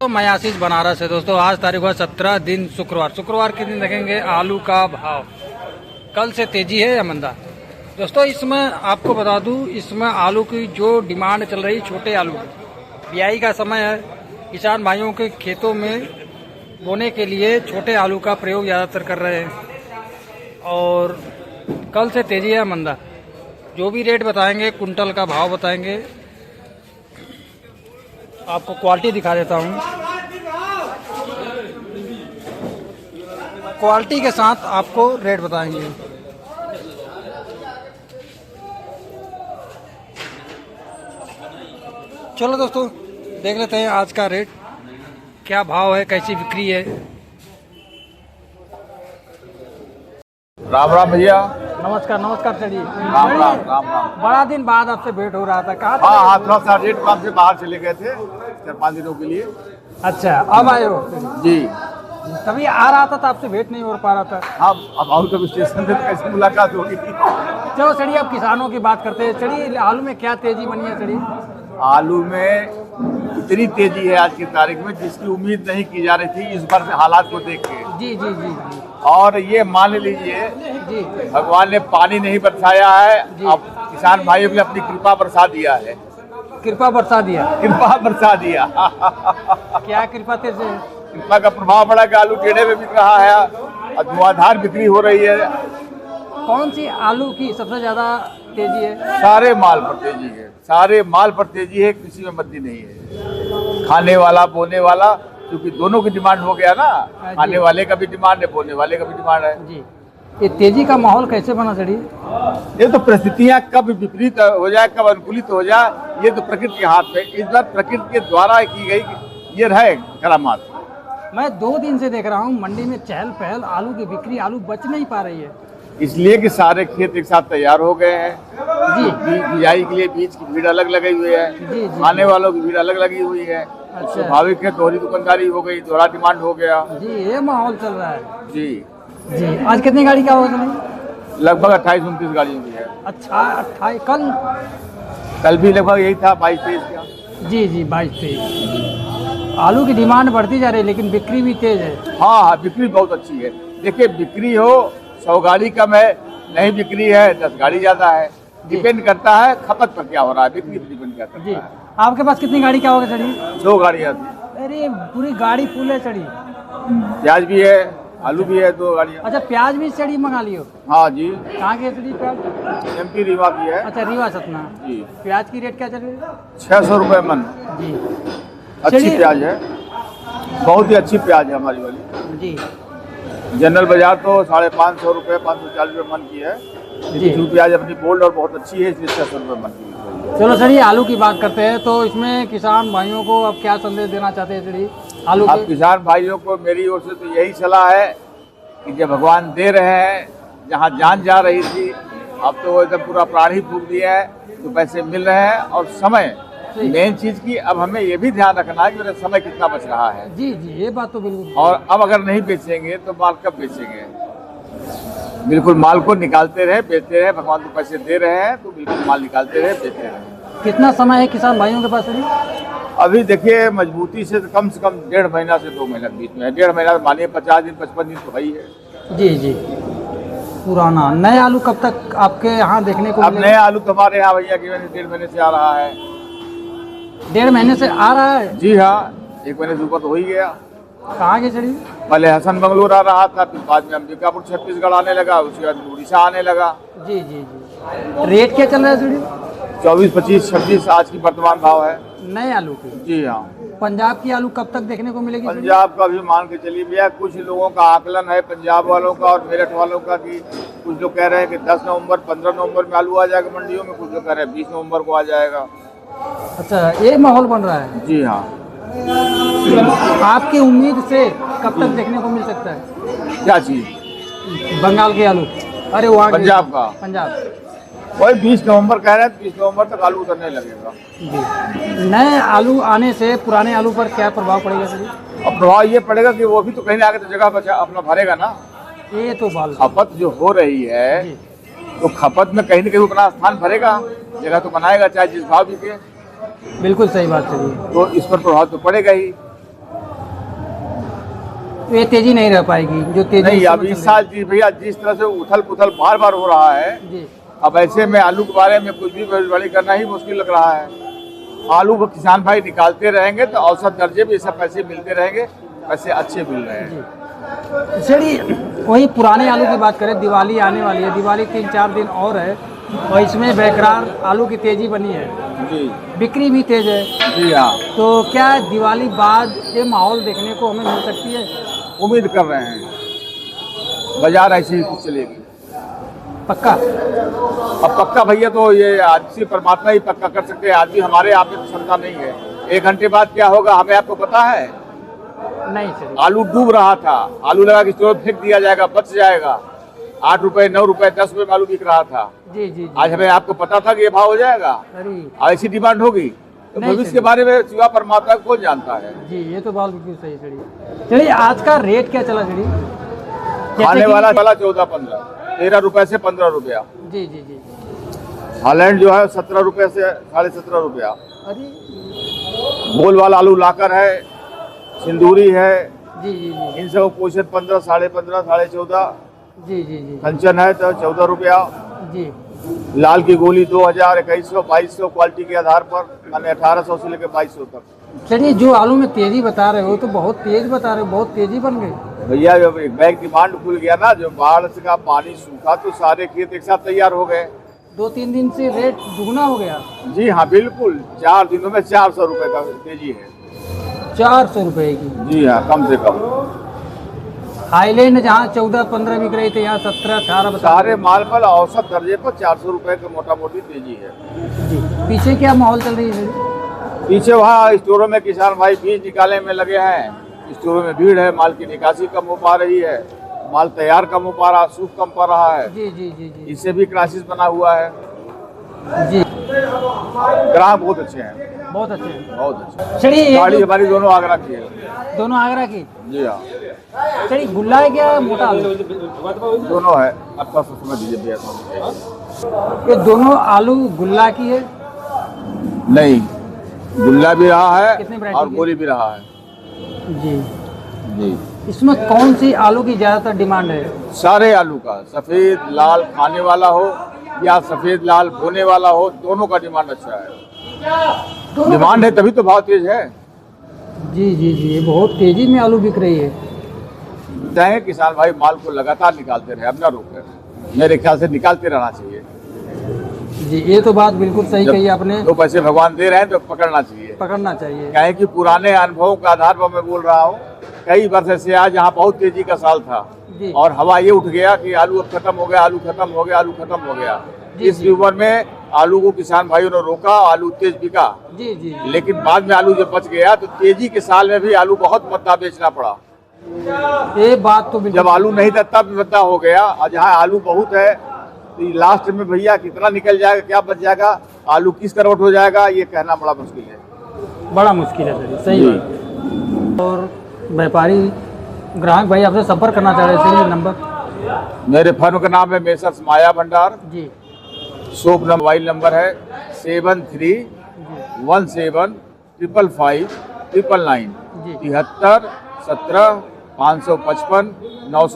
तो मैं आशीष बनारस है दोस्तों। आज तारीख हुआ 17 दिन शुक्रवार के दिन देखेंगे आलू का भाव कल से तेजी है या मंदा। दोस्तों इसमें आपको बता दूं, इसमें आलू की जो डिमांड चल रही छोटे आलू की, बियाई का समय है, किसान भाइयों के खेतों में बोने के लिए छोटे आलू का प्रयोग ज़्यादातर कर रहे हैं और कल से तेजी है या मंदा, जो भी रेट बताएंगे, कुंटल का भाव बताएंगे। आपको क्वालिटी दिखा देता हूँ, क्वालिटी के साथ आपको रेट बताएंगे। चलो दोस्तों देख लेते हैं आज का रेट क्या भाव है, कैसी बिक्री है। राम राम भैया। नमस्कार चलिए। राम राम राम राम। बड़ा दिन बाद आपसे भेंट हो रहा था, कहाँ थे? हाँ, थोड़ा सा रेट काम से बाहर चले गए थे 4-5 दिनों के लिए। अच्छा, अब आए हो? जी, तभी आ रहा था तो आपसे भेंट नहीं हो पा रहा था। हाँ, अब आउट ऑफ स्टेशन पे कैसे मुलाकात होगी। चलो चलिए अब किसानों की बात करते हैं। चलिए आलू में क्या तेजी बनी है? चलिए आलू में इतनी तेजी है आज की तारीख में जिसकी उम्मीद नहीं की जा रही थी इस बार से हालात को देख के। जी जी जी जी और ये मान लीजिए जी भगवान ने पानी नहीं बरसाया है, अब किसान भाइयों ने अपनी कृपा बरसा दिया है। कृपा बरसा दिया। कृपा बरसा दिया। क्या कृपा थे से? कृपा का प्रभाव पड़ा कि आलू टेढ़े में बिक रहा है और धुआंधार बिक्री हो रही है। कौन सी आलू की सबसे ज्यादा तेजी है? सारे माल पर तेजी है, सारे माल पर तेजी है, किसी में मंदी नहीं है। खाने वाला बोने वाला, क्योंकि दोनों की डिमांड हो गया ना, खाने वाले का भी डिमांड है, बोने वाले का भी डिमांड है जी। ये तेजी का माहौल कैसे बना चढ़ी? ये तो परिस्थितियां कब विपरीत हो जाए, कब अनुकूलित हो जाए, ये तो प्रकृति के हाथ में। इस बार प्रकृति के द्वारा की गई ये है करामात। मैं 2 दिन से देख रहा हूँ मंडी में चहल पहल, आलू की बिक्री, आलू बच नहीं पा रही है। इसलिए कि सारे खेत एक साथ तैयार हो गए हैं जी। बिजाई के लिए बीज की भीड़ अलग लगी हुई है, जी। खाने वालों की भीड़ अलग लगी हुई है। अच्छा। स्वाभाविक है, दोहरी दुकानदारी हो गई, दोहरा डिमांड हो गया। जी, ये माहौल चल रहा है। जी जी। आज कितनी गाड़ी का होगा? लगभग 28-29 गाड़ियों की है। अच्छा, 28। कल भी लगभग यही था, 22-23 का। जी 22-23। आलू की डिमांड बढ़ती जा रही है लेकिन बिक्री भी तेज है। हाँ, बिक्री बहुत अच्छी है। देखिए, बिक्री हो 100 गाड़ी कम है, नहीं बिक्री है 10 गाड़ी ज्यादा है। डिपेंड करता है खपत पर क्या हो रहा है, बिक्री पर डिपेंड करता जी। है। आपके पास कितनी गाड़ी क्या होगा चढ़ी? 2 गाड़ियाँ थी। अरे पूरी गाड़ी फुल है चढ़ी। प्याज भी है, आलू भी है, 2 गाड़ियाँ। अच्छा, प्याज भी चढ़ी मंगा लियो? हाँ जी, कहाँ की चढ़ी प्याज? MP रीवा की है। अच्छा, रीवा सतना। जी, प्याज की रेट क्या चल रही है? 600 रुपये मन। जी। अच्छी चलिए। प्याज है, बहुत ही अच्छी प्याज है हमारी वाली। जी जनरल बाजार तो 550 रुपये, 540 रुपये मन की है। जी। जो प्याज अपनी बोल्ड और बहुत अच्छी है, इसलिए 600 रुपये मन की है। चलो चलिए आलू की बात करते हैं। तो इसमें किसान भाइयों को अब क्या संदेश देना चाहते हैं चलिए आलू अब के? किसान भाइयों को मेरी ओर से तो यही सलाह है कि जब भगवान दे रहे हैं, जहाँ जान जा रही थी अब तो वो एकदम पूरा प्राण ही फूक दिया है, तो पैसे मिल रहे हैं। और समय मेन चीज की अब हमें ये भी ध्यान रखना है कि मेरा समय कितना बच रहा है। जी जी, ये बात तो बिल्कुल। और अब अगर नहीं बेचेंगे तो माल कब बेचेंगे? बिल्कुल माल को निकालते रहे, बेचते रहे। भगवान को पैसे दे रहे हैं तो बिल्कुल माल निकालते रहे, बेचते रहे। कितना समय है किसान भाइयों के पास अभी? अभी देखिए, मजबूती से कम 1.5 महीना से 2 महीना के बीच में है। 1.5 महीना मानिए 50 दिन 55 दिन तो है ही है। जी जी। पुराना नए आलू कब तक आपके यहाँ देखने को अब मिलेगा? नए आलू तो हमारे यहाँ भैया कि 1.5 महीने से आ रहा है। 1.5 महीने से आ रहा है? जी हाँ, 1 महीने से ऊपर तो हो ही गया। कहाँ की चढ़ी? पहले हसन बंगलोर आ रहा था, फिर बाद में अंबिकापुर छत्तीसगढ़ आने लगा, उसके बाद उड़ीसा आने लगा। जी जी जी। रेट क्या चल रहा है चढ़ी? 24, 25, 26 आज की वर्तमान भाव है नए आलू की। जी हाँ। पंजाब की आलू कब तक देखने को मिलेगी? पंजाब का भी मान के चलिए भैया, कुछ लोगों का आकलन है पंजाब वालों का और मेरठ वालों का कि कुछ लोग कह रहे हैं कि 10 नवंबर 15 नवंबर में आलू आ जाएगा मंडियों में, कुछ लोग कह रहे हैं 20 नवंबर को आ जाएगा। अच्छा, ये माहौल बन रहा है। जी हाँ। आपकी उम्मीद से कब तक देखने को मिल सकता है? क्या चीज? बंगाल के आलू? अरे वहाँ के- पंजाब का? पंजाब। वही 20 नवंबर कह रहे हैं, 20 नवंबर तक आलू उतरने लगेगा। जी। नए आलू आने से पुराने आलू पर क्या प्रभाव पड़ेगा सर? अब प्रभाव ये पड़ेगा कि वो भी तो कहीं आगे तो जगह बचा अपना भरेगा ना। ये तो बाल खपत जो हो रही है जी। तो खपत में कहीं न कहीं अपना स्थान भरेगा, जगह तो बनाएगा चाहे जिस भाव भी के। बिल्कुल सही बात चलिए। तो इस पर प्रभाव तो पड़ेगा ही। तो ये तेजी नहीं रह पाएगी जो तेजी नहीं, इस अब समय इस चल साल जी भैया जिस तरह से उथल पुथल बार बार हो रहा है, रही है। जी अब ऐसे में आलू के बारे में कुछ भी भविष्यवाणी करना ही मुश्किल लग रहा है। आलू को किसान भाई निकालते रहेंगे तो औसत दर्जे भी सब पैसे मिलते रहेंगे, पैसे अच्छे मिल रहे हैं। जी चलिए, वही पुराने आलू की बात करें, दिवाली आने वाली है, दिवाली 3-4 दिन और है और इसमें बेकरार आलू की तेजी बनी है, जी बिक्री भी तेज है। जी हाँ, तो क्या दिवाली बाद ये माहौल देखने को हमें मिल सकती है? उम्मीद कर रहे हैं बाजार ऐसे ही चलेगी। पक्का? अब पक्का भैया तो ये आदमी परमात्मा ही पक्का कर सकते हैं, आदमी हमारे आप में तो क्षमता नहीं है। 1 घंटे बाद क्या होगा हमें आपको पता है? नहीं चलिए, आलू डूब रहा था, आलू लगा कि स्टोर फेंक दिया जाएगा, बच जाएगा। 8 रुपए 9 रुपए 10 रुपए में आलू बिक रहा था। जी जी जी। आज हमें आपको पता था कि ये भाव हो जाएगा, अरे ऐसी डिमांड होगी तो नहीं भविष्य चलिए। के बारे में सिवा परमात्मा को कौन जानता है। जी, ये तो बात बिल्कुल सही। चलिए आज का रेट क्या चला चलिए? खाने वाला 14-15, 13 रुपए से 15 रुपया। जी जी जी। हॉलैंड जो है 17 रुपए से 17.5 रुपया। अरे गोल वाला आलू लाकर है, सिंदूरी है, जी जी जी इन सब पोषण 15, 15.5, 14.5। जी जी जी कंचन है तो 14 रुपया। जी। लाल की गोली 2000, 2100, 2200 क्वालिटी के आधार पर, यानी 1800 से लेकर 2200 तक। चलिए, जो आलू में तेजी बता रहे हो तो बहुत तेज बता रहे हो, बहुत तेजी बन गई। भैया जब एक बैग डिमांड खुल गया ना, जो बाढ़ से का पानी सूखा तो सारे खेत एक साथ तैयार हो गए। 2-3 दिन से रेट दुगना हो गया। जी हाँ बिल्कुल, 4 दिनों में 400 रुपए का तेजी है। 400 रुपए की। जी हाँ, कम से कम। हाईलैंड जहाँ 14-15 बिक रही थे, यहाँ 17-18 बता सारे माल पर औसत दर्जे पर 400 रुपए का मोटा मोटी तेजी है। जी। पीछे क्या माहौल चल रही है? पीछे वहाँ स्टोरों में किसान भाई बीज निकालने में लगे हैं, स्टोरों में भीड़ है, माल की निकासी कम हो पा रही है, माल तैयार कम हो पा रहा, सूख कम पा रहा है। जी जी जी जी इससे भी क्राइसिस बना हुआ है। जी। ग्राहक बहुत अच्छे हैं, बहुत अच्छे हैं। बहुत अच्छे। चलिए, ये गाड़ी जो- हमारी दोनों आगरा की है। दोनों आगरा की। जी हाँ, चलिए, गुल्ला है क्या मोटा आलू? दोनों है। अच्छा सा समझ लीजिए भैया, समझ ये दोनों आलू गुल्ला की है? नहीं, गुल्ला भी रहा कितने है वैरायटी और के? गोली भी रहा है। जी। जी, इसमें कौन सी आलू की ज़्यादातर डिमांड है? सारे आलू का, सफेद लाल खाने वाला हो या सफेद लाल बोने वाला हो, दोनों का डिमांड अच्छा है। डिमांड है तभी तो भाव तेज है। जी जी जी, ये बहुत तेजी में आलू बिक रही है। चाहे किसान भाई माल को लगातार निकालते रहे, अब ना रोके। मेरे ख्याल से निकालते रहना चाहिए। जी, ये तो बात बिल्कुल सही जब कही आपने। दो पैसे भगवान दे रहे हैं तो पकड़ना चाहिए। पकड़ना चाहिए। कहे कि पुराने अनुभवों के आधार पर मैं बोल रहा हूँ, कई वर्ष से आज यहाँ बहुत तेजी का साल था जी और हवा ये उठ गया कि आलू अब खत्म हो गया, आलू खत्म हो गया, आलू खत्म हो गया। जी, इस जी। उम्र में आलू को किसान भाइयों ने रोका, आलू तेज बिका। जी जी। लेकिन बाद में आलू जब बच गया तो तेजी के साल में भी आलू बहुत मद्दा बेचना पड़ा। ये बात तो बिल्कुल। जब आलू नहीं था तब मद्दा हो गया, और जहाँ आलू बहुत है तो लास्ट में भैया कितना निकल जाएगा, क्या बच जाएगा, आलू किस करवट हो जाएगा, ये कहना बड़ा मुश्किल है। बड़ा मुश्किल है सर, सही जी। बात। और व्यापारी ग्राहक भाई आपसे संपर्क करना चाह रहे थे, नंबर? मेरे फर्म का नाम है मेसर्स माया भंडार। जी शॉप नंबर, मोबाइल नंबर है 7317555999 जी। 73 17 555 900।